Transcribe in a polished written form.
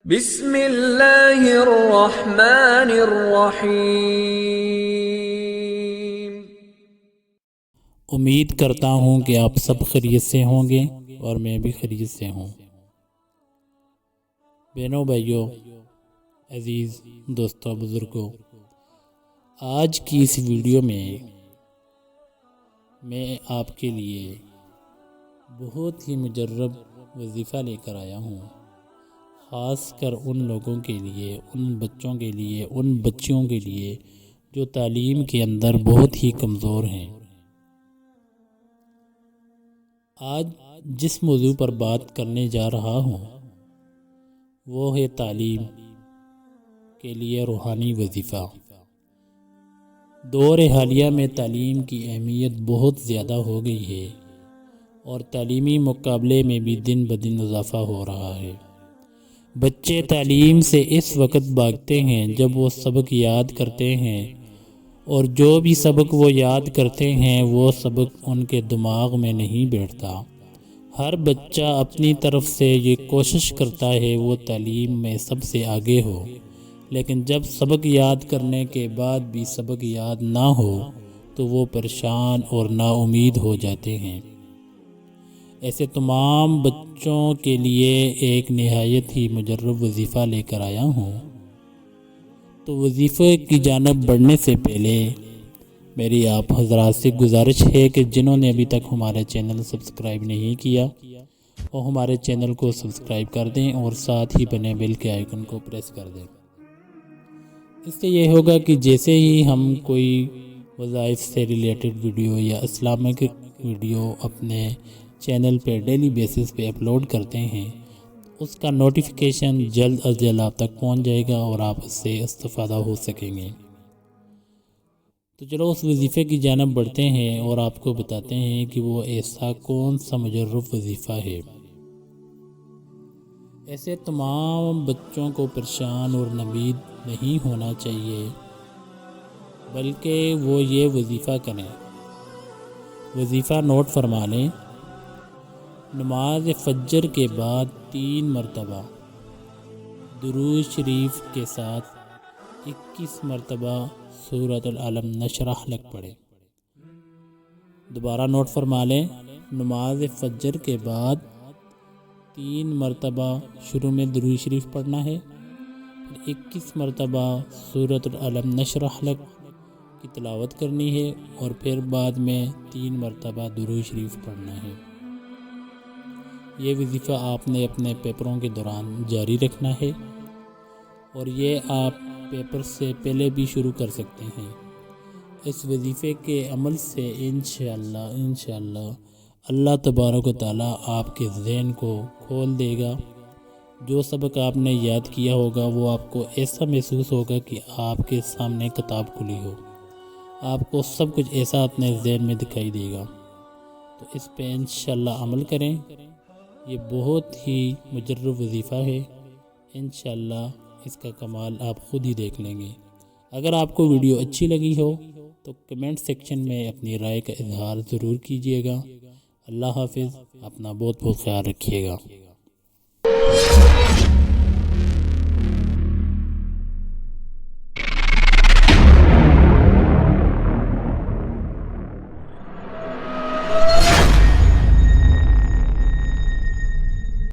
بسم اللہ الرحمن الرحیم۔ امید کرتا ہوں کہ آپ سب خیریت سے ہوں گے اور میں بھی خیریت سے ہوں۔ بہنوں بھائیوں، عزیز دوستوں، بزرگوں، آج کی اس ویڈیو میں آپ کے لیے بہت ہی مجرب وظیفہ لے کر آیا ہوں، خاص کر ان لوگوں کے لیے، ان بچوں کے لیے، ان بچیوں کے لیے جو تعلیم کے اندر بہت ہی کمزور ہیں۔ آج جس موضوع پر بات کرنے جا رہا ہوں وہ ہے تعلیم کے لیے روحانی وظیفہ۔ دور حالیہ میں تعلیم کی اہمیت بہت زیادہ ہو گئی ہے اور تعلیمی مقابلے میں بھی دن بدن اضافہ ہو رہا ہے۔ بچے تعلیم سے اس وقت بھاگتے ہیں جب وہ سبق یاد کرتے ہیں، اور جو بھی سبق وہ یاد کرتے ہیں وہ سبق ان کے دماغ میں نہیں بیٹھتا۔ ہر بچہ اپنی طرف سے یہ کوشش کرتا ہے وہ تعلیم میں سب سے آگے ہو، لیکن جب سبق یاد کرنے کے بعد بھی سبق یاد نہ ہو تو وہ پریشان اور نا امید ہو جاتے ہیں۔ ایسے تمام بچوں کے لیے ایک نہایت ہی مجرب وظیفہ لے کر آیا ہوں۔ تو وظیفے کی جانب بڑھنے سے پہلے میری آپ حضرات سے گزارش ہے کہ جنہوں نے ابھی تک ہمارے چینل سبسکرائب نہیں کیا وہ ہمارے چینل کو سبسکرائب کر دیں اور ساتھ ہی بنے بیل کے آئیکن کو پریس کر دیں۔ اس سے یہ ہوگا کہ جیسے ہی ہم کوئی وظائف سے ریلیٹڈ ویڈیو یا اسلامک ویڈیو اپنے چینل پہ ڈیلی بیسس پہ اپلوڈ کرتے ہیں، اس کا نوٹیفیکیشن جلد از جلد آپ تک پہنچ جائے گا اور آپ اس سے استفادہ ہو سکیں گے۔ تو چلو اس وظیفے کی جانب بڑھتے ہیں اور آپ کو بتاتے ہیں کہ وہ ایسا کون سا مجرب وظیفہ ہے۔ ایسے تمام بچوں کو پریشان اور نومید نہیں ہونا چاہیے، بلکہ وہ یہ وظیفہ کریں۔ وظیفہ نوٹ فرما لیں۔ نماز فجر کے بعد 3 مرتبہ درود شریف کے ساتھ 21 مرتبہ سورۃ العلم نشرح لک پڑھیں۔ دوبارہ نوٹ فرما لیں، نماز فجر کے بعد 3 مرتبہ شروع میں درود شریف پڑھنا ہے، پھر 21 مرتبہ سورۃ العلم نشرح لک کی تلاوت کرنی ہے، اور پھر بعد میں 3 مرتبہ درود شریف پڑھنا ہے۔ یہ وظیفہ آپ نے اپنے پیپروں کے دوران جاری رکھنا ہے، اور یہ آپ پیپر سے پہلے بھی شروع کر سکتے ہیں۔ اس وظیفے کے عمل سے انشاءاللہ اللہ تبارک و تعالیٰ آپ کے ذہن کو کھول دے گا۔ جو سبق آپ نے یاد کیا ہوگا وہ آپ کو ایسا محسوس ہوگا کہ آپ کے سامنے کتاب کھلی ہو، آپ کو سب کچھ ایسا اپنے ذہن میں دکھائی دے گا۔ تو اس پہ انشاءاللہ عمل کریں۔ یہ بہت ہی مجرب وظیفہ ہے، انشاءاللہ اس کا کمال آپ خود ہی دیکھ لیں گے۔ اگر آپ کو ویڈیو اچھی لگی ہو تو کمنٹ سیکشن میں اپنی رائے کا اظہار ضرور کیجیے گا۔ اللہ حافظ، اپنا بہت خیال رکھیے گا۔